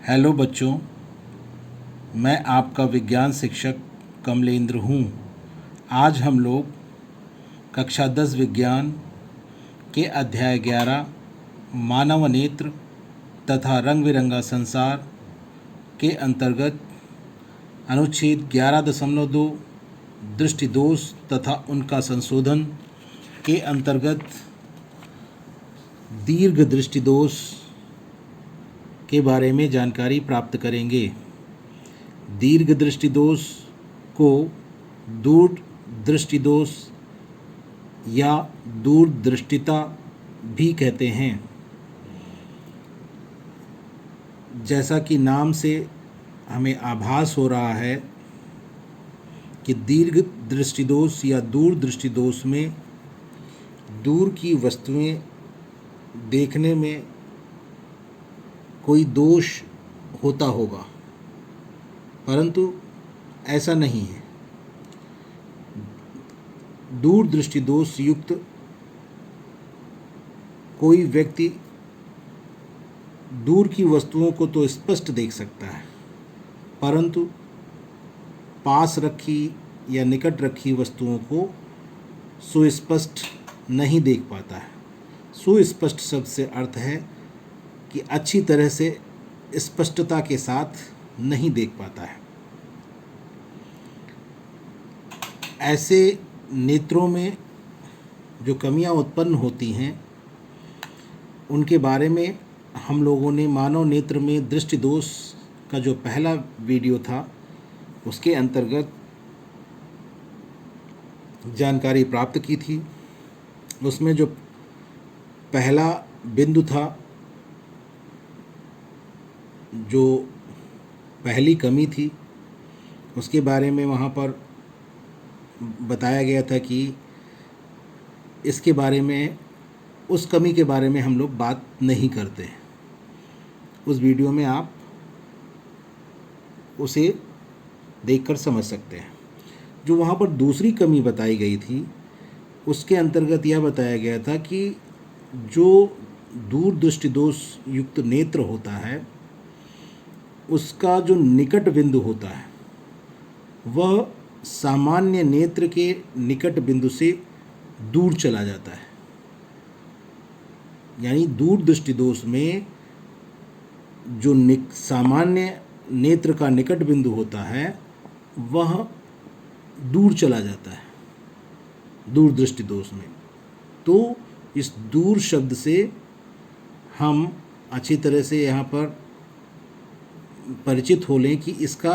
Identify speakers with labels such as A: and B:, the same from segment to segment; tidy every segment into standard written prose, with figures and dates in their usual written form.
A: Hello बच्चों, मैं आपका विज्ञान शिक्षक कमलेंद्र हूँ। आज हम लोग कक्षा 10 विज्ञान के अध्याय 11 मानव नेत्र तथा रंग बिरंगा संसार के अंतर्गत अनुच्छेद 11.2 दृष्टि दोष तथा उनका संशोधन के अंतर्गत दीर्घ दृष्टि दोष के बारे में जानकारी प्राप्त करेंगे। दीर्घ दृष्टि दोष को दूर दृष्टि दोष या दूरदृष्टिता भी कहते हैं। जैसा कि नाम से हमें आभास हो रहा है कि दीर्घ दृष्टि दोष या दूरदृष्टि दोष में दूर की वस्तुएं देखने में कोई दोष होता होगा, परंतु ऐसा नहीं है। दूर दृष्टि दोष युक्त कोई व्यक्ति दूर की वस्तुओं को तो स्पष्ट देख सकता है, परंतु पास रखी या निकट रखी वस्तुओं को सुस्पष्ट नहीं देख पाता है। सुस्पष्ट शब्द से अर्थ है कि अच्छी तरह से स्पष्टता के साथ नहीं देख पाता है। ऐसे नेत्रों में जो कमियां उत्पन्न होती हैं, उनके बारे में हम लोगों ने मानव नेत्र में दृष्टि दोष का जो पहला वीडियो था उसके अंतर्गत जानकारी प्राप्त की थी। उसमें जो पहला बिंदु था, जो पहली कमी थी, उसके बारे में वहाँ पर बताया गया था कि इसके बारे में, उस कमी के बारे में हम लोग बात नहीं करते। उस वीडियो में आप उसे देखकर समझ सकते हैं। जो वहाँ पर दूसरी कमी बताई गई थी, उसके अंतर्गत यह बताया गया था कि जो दूर दृष्टि दोष युक्त नेत्र होता है, उसका जो निकट बिंदु होता है वह सामान्य नेत्र के निकट बिंदु से दूर चला जाता है। यानी दूर दृष्टि दोष में जो सामान्य नेत्र का निकट बिंदु होता है वह दूर चला जाता है दूर दृष्टि दोष में। तो इस दूर शब्द से हम अच्छी तरह से यहाँ पर परिचित हो लें कि इसका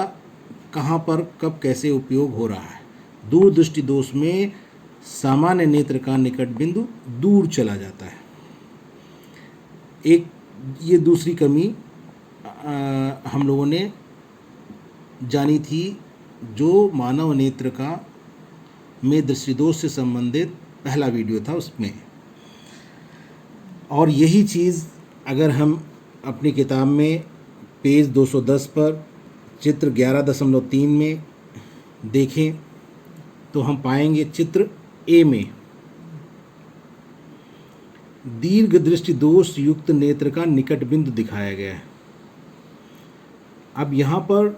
A: कहाँ पर कब कैसे उपयोग हो रहा है। दूर दृष्टि दोष में सामान्य नेत्र का निकट बिंदु दूर चला जाता है। एक ये दूसरी कमी हम लोगों ने जानी थी, जो मानव नेत्र का में दृष्टि दोष से संबंधित पहला वीडियो था उसमें। और यही चीज़ अगर हम अपनी किताब में पेज 210 पर चित्र 11.3 में देखें तो हम पाएंगे चित्र ए में दीर्घ दृष्टि दोष युक्त नेत्र का निकट बिंदु दिखाया गया है। अब यहाँ पर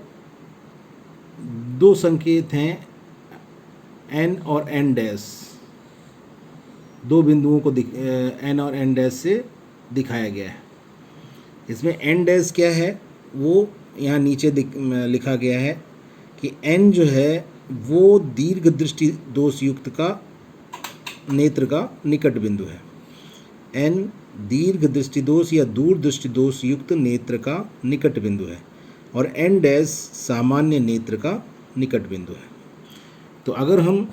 A: दो संकेत हैं, एन और एन डैश। दो बिंदुओं को एन और एन डैश से दिखाया गया है। इसमें एन डैश क्या है वो यहाँ नीचे लिखा गया है कि एन जो है वो दीर्घ दृष्टि दोष युक्त का नेत्र का निकट बिंदु है। एन दीर्घ दृष्टि दोष या दूर दृष्टि दोष युक्त नेत्र का निकट बिंदु है और एन डैश सामान्य नेत्र का निकट बिंदु है। तो अगर हम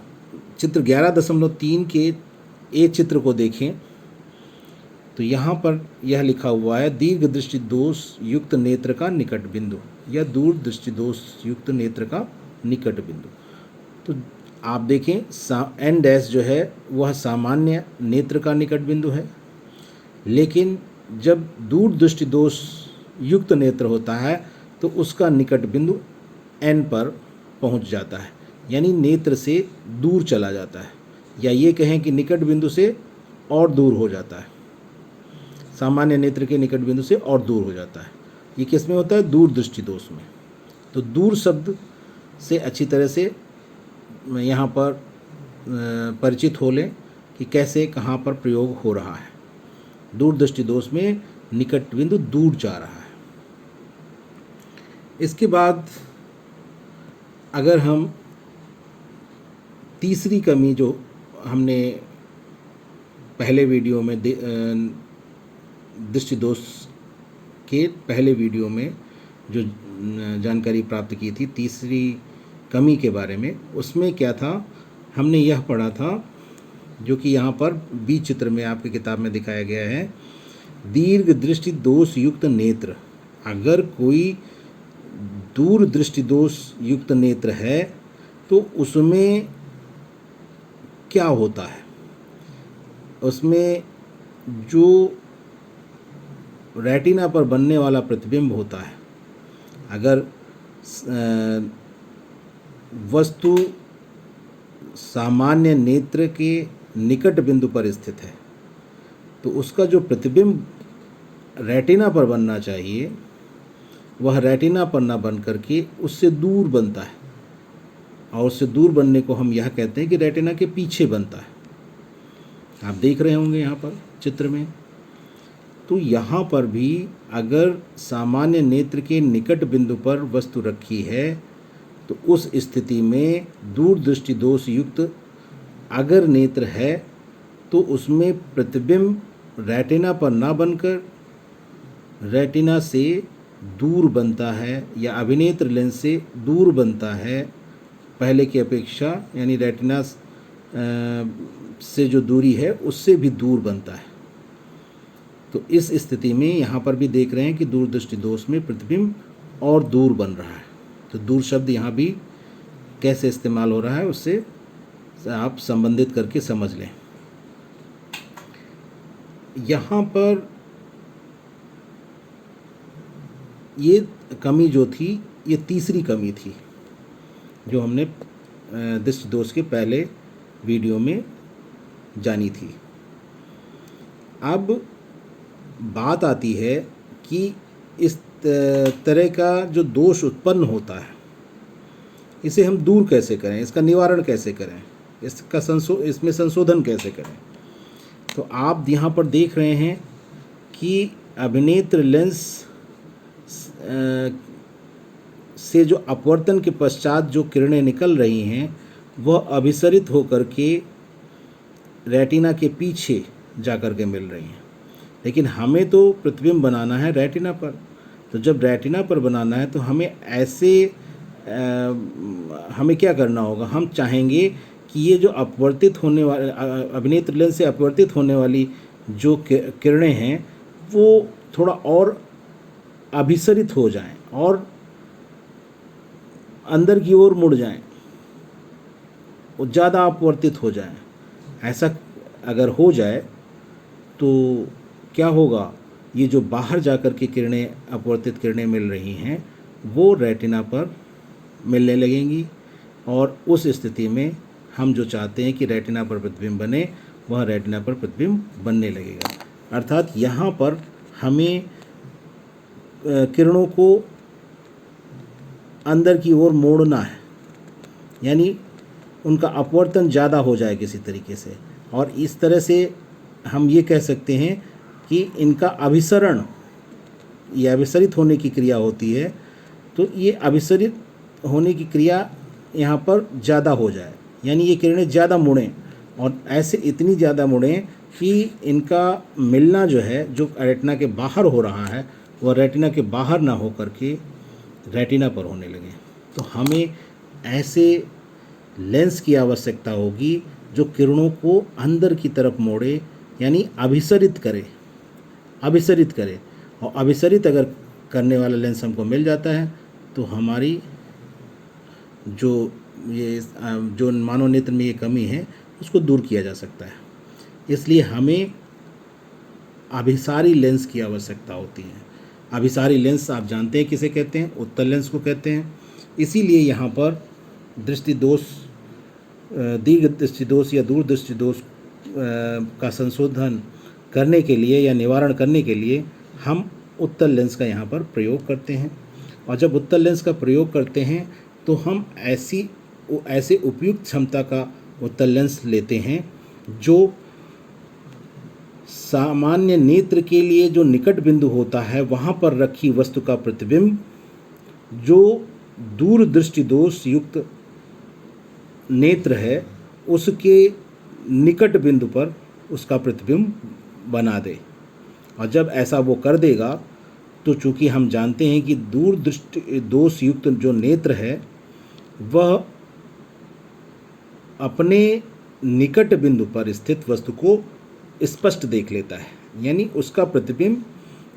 A: चित्र 11.3 के ए चित्र को देखें तो यहाँ पर यह लिखा हुआ है दीर्घ दृष्टि दोष युक्त नेत्र का निकट बिंदु या दूर दृष्टि दोष युक्त नेत्र का निकट बिंदु। तो आप देखें एन डैश जो है वह सामान्य नेत्र का निकट बिंदु है, लेकिन जब दूर दृष्टि दोष युक्त नेत्र होता है तो उसका निकट बिंदु एन पर पहुंच जाता है, यानी नेत्र से दूर चला जाता है, या ये कहें कि निकट बिंदु से और दूर हो जाता है। सामान्य नेत्र के निकट बिंदु से और दूर हो जाता है। ये किस में होता है? दूरदृष्टि दोष में। तो दूर शब्द से अच्छी तरह से यहाँ पर परिचित हो लें कि कैसे कहाँ पर प्रयोग हो रहा है। दूरदृष्टि दोष में निकट बिंदु दूर जा रहा है। इसके बाद अगर हम तीसरी कमी जो हमने पहले वीडियो में दृष्टि दोष के पहले वीडियो में जो जानकारी प्राप्त की थी तीसरी कमी के बारे में, उसमें क्या था? हमने यह पढ़ा था जो कि यहाँ पर बी चित्र में आपकी किताब में दिखाया गया है, दीर्घ दृष्टि दोष युक्त नेत्र। अगर कोई दूर दृष्टि दोष युक्त नेत्र है तो उसमें क्या होता है? उसमें जो रेटिना पर बनने वाला प्रतिबिंब होता है, अगर वस्तु सामान्य नेत्र के निकट बिंदु पर स्थित है तो उसका जो प्रतिबिंब रेटिना पर बनना चाहिए वह रेटिना पर ना बन करके उससे दूर बनता है, और उससे दूर बनने को हम यह कहते हैं कि रेटिना के पीछे बनता है। आप देख रहे होंगे यहाँ पर चित्र में। तो यहाँ पर भी अगर सामान्य नेत्र के निकट बिंदु पर वस्तु रखी है तो उस स्थिति में दूरदृष्टि दोष युक्त अगर नेत्र है तो उसमें प्रतिबिंब रेटिना पर ना बनकर रेटिना से दूर बनता है, या अभिनेत्र लेंस से दूर बनता है पहले की अपेक्षा, यानी रेटिना से जो दूरी है उससे भी दूर बनता है। तो इस स्थिति में यहाँ पर भी देख रहे हैं कि दूरदृष्टि दोष में प्रतिबिंब और दूर बन रहा है। तो दूर शब्द यहाँ भी कैसे इस्तेमाल हो रहा है उससे आप संबंधित करके समझ लें। यहाँ पर ये कमी जो थी ये तीसरी कमी थी जो हमने दृष्टि दोष के पहले वीडियो में जानी थी। अब बात आती है कि इस तरह का जो दोष उत्पन्न होता है इसे हम दूर कैसे करें, इसका निवारण कैसे करें, इसमें संशोधन कैसे करें। तो आप यहाँ पर देख रहे हैं कि अभिनेत्र लेंस से जो अपवर्तन के पश्चात जो किरणें निकल रही हैं वह अभिसरित होकर के रेटिना के पीछे जाकर के मिल रही हैं, लेकिन हमें तो प्रतिबिंब बनाना है रेटिना पर। तो जब रेटिना पर बनाना है तो हमें हमें क्या करना होगा? हम चाहेंगे कि ये जो अपवर्तित होने वाले अभिनेत्र लेंस से अपवर्तित होने वाली जो किरणें हैं वो थोड़ा और अभिसरित हो जाएं और अंदर की ओर मुड़ जाएं, वो ज़्यादा अपवर्तित हो जाएं। ऐसा अगर हो जाए तो क्या होगा? ये जो बाहर जाकर के किरणें अपवर्तित किरणें मिल रही हैं वो रेटिना पर मिलने लगेंगी, और उस स्थिति में हम जो चाहते हैं कि रेटिना पर प्रतिबिंब बने वह रेटिना पर प्रतिबिंब बनने लगेगा। अर्थात यहाँ पर हमें किरणों को अंदर की ओर मोड़ना है, यानी उनका अपवर्तन ज़्यादा हो जाए किसी तरीके से, और इस तरह से हम ये कह सकते हैं कि इनका अभिसरण, ये अभिसरित होने की क्रिया होती है। तो ये अभिसरित होने की क्रिया यहाँ पर ज़्यादा हो जाए, यानी ये किरणें ज़्यादा मुड़ें, और ऐसे इतनी ज़्यादा मुड़ें कि इनका मिलना जो है जो रेटिना के बाहर हो रहा है वह रेटिना के बाहर ना हो करके रेटिना पर होने लगे। तो हमें ऐसे लेंस की आवश्यकता होगी जो किरणों को अंदर की तरफ मोड़े, यानी अभिसरित करे। और अभिसरित अगर करने वाला लेंस हमको मिल जाता है तो हमारी जो मानव नेत्र में ये कमी है उसको दूर किया जा सकता है। इसलिए हमें अभिसारी लेंस की आवश्यकता होती है। अभिसारी लेंस आप जानते हैं किसे कहते हैं? उत्तल लेंस को कहते हैं। इसीलिए यहाँ पर दृष्टि दोष, दीर्घ दृष्टि दोष या दूर दृष्टि दोष का संशोधन करने के लिए या निवारण करने के लिए हम उत्तल लेंस का यहाँ पर प्रयोग करते हैं। और जब उत्तल लेंस का प्रयोग करते हैं तो हम ऐसे उपयुक्त क्षमता का उत्तल लेंस लेते हैं जो सामान्य नेत्र के लिए जो निकट बिंदु होता है वहाँ पर रखी वस्तु का प्रतिबिंब जो दूर दृष्टि दोष युक्त नेत्र है उसके निकट बिंदु पर उसका प्रतिबिंब बना दे। और जब ऐसा वो कर देगा तो चूंकि हम जानते हैं कि दूर दृष्टि दोष युक्त जो नेत्र है वह अपने निकट बिंदु पर स्थित वस्तु को स्पष्ट देख लेता है, यानी उसका प्रतिबिंब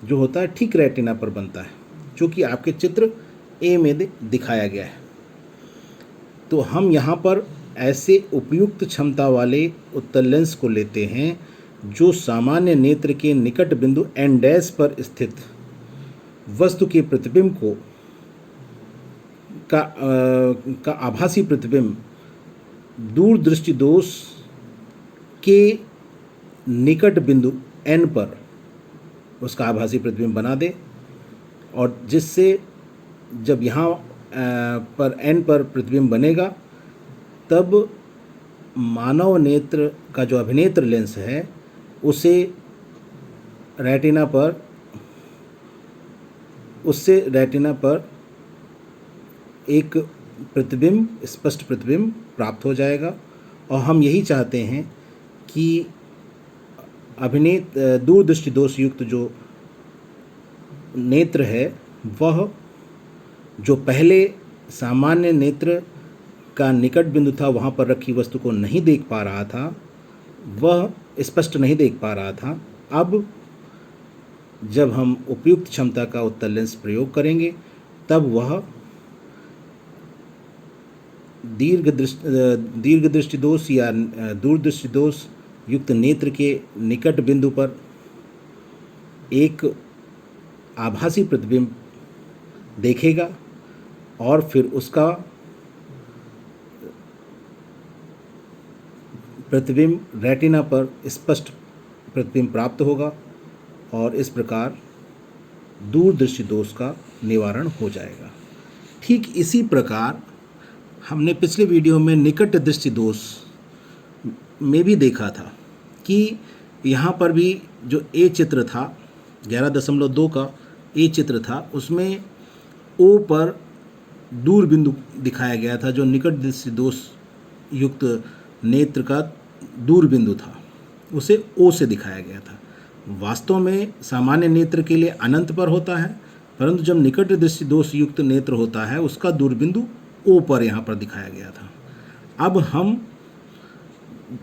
A: जो होता है ठीक रेटिना पर बनता है, जो कि आपके चित्र ए में दिखाया गया है। तो हम यहाँ पर ऐसे उपयुक्त क्षमता वाले उत्तल लेंस को लेते हैं जो सामान्य नेत्र के निकट बिंदु एन डैश पर स्थित वस्तु के प्रतिबिंब का आभासी प्रतिबिंब दूर दृष्टि दोष के निकट बिंदु एन पर उसका आभासी प्रतिबिंब बना दे, और जिससे जब यहाँ पर एन पर प्रतिबिंब बनेगा तब मानव नेत्र का जो अभिनेत्र लेंस है उससे रेटिना पर एक प्रतिबिंब, स्पष्ट प्रतिबिंब प्राप्त हो जाएगा। और हम यही चाहते हैं कि दूर दृष्टि दोष युक्त जो नेत्र है वह जो पहले सामान्य नेत्र का निकट बिंदु था वहाँ पर रखी वस्तु को नहीं देख पा रहा था, वह स्पष्ट नहीं देख पा रहा था, अब जब हम उपयुक्त क्षमता का उत्तल लेंस प्रयोग करेंगे तब वह दीर्घ दृष्टि दोष या दूर दृष्टि दोष युक्त नेत्र के निकट बिंदु पर एक आभासी प्रतिबिंब देखेगा और फिर उसका प्रतिबिंब रेटिना पर स्पष्ट प्रतिबिंब प्राप्त होगा और इस प्रकार दूर दृष्टि दोष का निवारण हो जाएगा। ठीक इसी प्रकार हमने पिछले वीडियो में निकट दृष्टि दोष में भी देखा था कि यहाँ पर भी जो ए चित्र था 11.2 का ए चित्र था उसमें ओ पर दूर बिंदु दिखाया गया था जो निकट दृष्टि दोष युक्त नेत्र का दूर बिंदु था, उसे ओ से दिखाया गया था। वास्तव में सामान्य नेत्र के लिए अनंत पर होता है, परंतु जब निकट दृष्टि दोष युक्त नेत्र होता है उसका दूर बिंदु ओ पर यहाँ पर दिखाया गया था। अब हम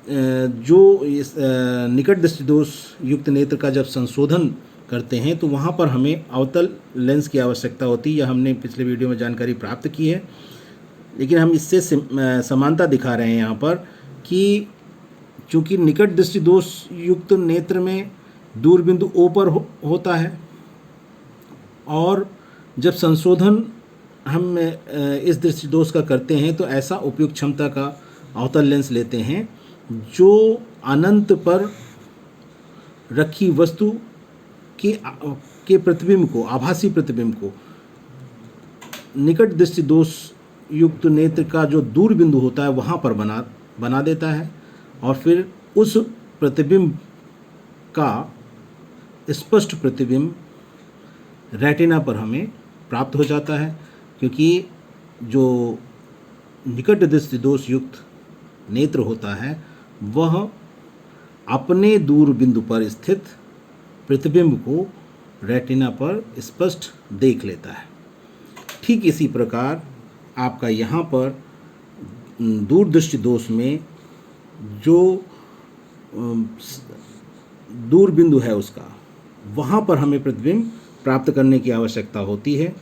A: जो इस निकट दृष्टि दोष युक्त नेत्र का जब संशोधन करते हैं तो वहाँ पर हमें अवतल लेंस की आवश्यकता होती है। यह हमने पिछले वीडियो में जानकारी प्राप्त की है, लेकिन हम इससे समानता दिखा रहे हैं यहाँ पर कि चूँकि निकट दृष्टि दोष युक्त नेत्र में दूर बिंदु ओ पर होता है और जब संशोधन हम इस दृष्टि दोष का करते हैं तो ऐसा उपयुक्त क्षमता का अवतल लेंस लेते हैं जो अनंत पर रखी वस्तु के प्रतिबिंब को, आभासी प्रतिबिंब को निकट दृष्टि दोष युक्त नेत्र का जो दूर बिंदु होता है वहाँ पर बना देता है और फिर उस प्रतिबिंब का स्पष्ट प्रतिबिंब रेटिना पर हमें प्राप्त हो जाता है, क्योंकि जो निकट दृष्टि दोष युक्त नेत्र होता है वह अपने दूर बिंदु पर स्थित प्रतिबिंब को रेटिना पर स्पष्ट देख लेता है। ठीक इसी प्रकार आपका यहाँ पर दूर दृष्टि दोष में जो दूर बिंदु है उसका वहाँ पर हमें प्रतिबिंब प्राप्त करने की आवश्यकता होती है।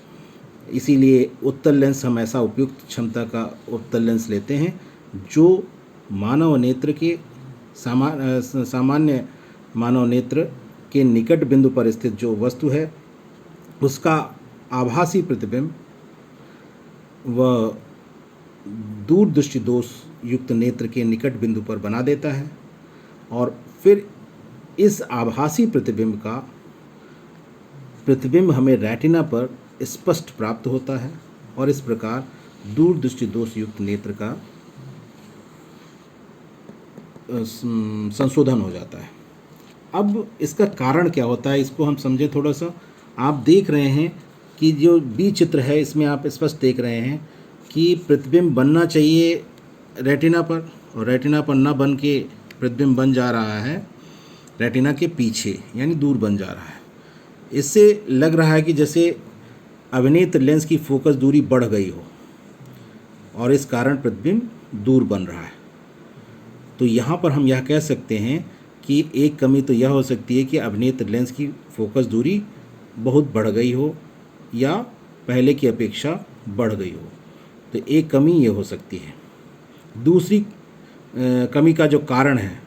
A: इसीलिए उत्तल लेंस हम ऐसा उपयुक्त क्षमता का उत्तल लेंस लेते हैं जो मानव नेत्र के सामान्य मानव नेत्र के निकट बिंदु पर स्थित जो वस्तु है उसका आभासी प्रतिबिंब वह दूर दृष्टि दोष युक्त नेत्र के निकट बिंदु पर बना देता है और फिर इस आभासी प्रतिबिंब का प्रतिबिंब हमें रेटिना पर स्पष्ट प्राप्त होता है और इस प्रकार दूरदृष्टि दोष युक्त नेत्र का संशोधन हो जाता है। अब इसका कारण क्या होता है, इसको हम समझें थोड़ा सा। आप देख रहे हैं कि जो बी चित्र है इसमें आप स्पष्ट देख रहे हैं कि प्रतिबिंब बनना चाहिए रेटिना पर, और रेटिना पर ना बन के प्रतिबिंब बन जा रहा है रेटिना के पीछे, यानी दूर बन जा रहा है। इससे लग रहा है कि जैसे अभिनेत्र लेंस की फोकस दूरी बढ़ गई हो और इस कारण प्रतिबिंब दूर बन रहा है। तो यहाँ पर हम यह कह सकते हैं कि एक कमी तो यह हो सकती है कि अभिनेत्र लेंस की फोकस दूरी बहुत बढ़ गई हो या पहले की अपेक्षा बढ़ गई हो, तो एक कमी ये हो सकती है। दूसरी कमी का जो कारण है,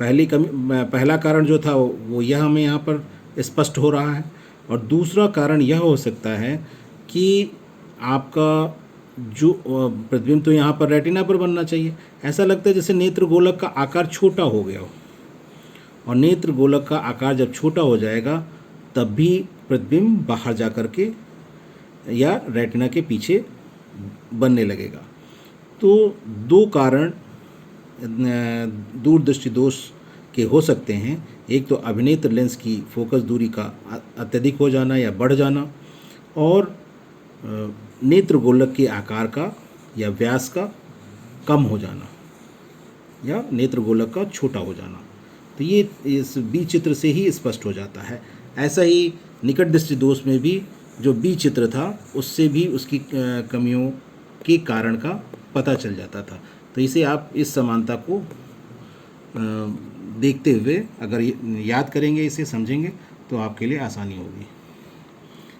A: पहला कारण जो था वो यह हमें यहाँ पर स्पष्ट हो रहा है, और दूसरा कारण यह हो सकता है कि आपका जो प्रतिबिंब तो यहाँ पर रेटिना पर बनना चाहिए, ऐसा लगता है जैसे नेत्र गोलक का आकार छोटा हो गया हो, और नेत्र गोलक का आकार जब छोटा हो जाएगा तब भी प्रतिबिंब बाहर जा कर के या रेटिना के पीछे बनने लगेगा। तो दो कारण दूरदृष्टि दोष के हो सकते हैं। एक तो अभिनेत्र लेंस की फोकस दूरी का अत्यधिक हो जाना या बढ़ जाना, और नेत्र गोलक के आकार का या व्यास का कम हो जाना या नेत्र गोलक का छोटा हो जाना। तो ये इस बी चित्र से ही स्पष्ट हो जाता है। ऐसा ही निकट दृष्टि दोष में भी जो बी चित्र था उससे भी उसकी कमियों के कारण का पता चल जाता था। तो इसे आप इस समानता को देखते हुए अगर याद करेंगे, इसे समझेंगे, तो आपके लिए आसानी होगी।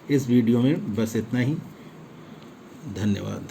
A: इस वीडियो में बस इतना ही। धन्यवाद।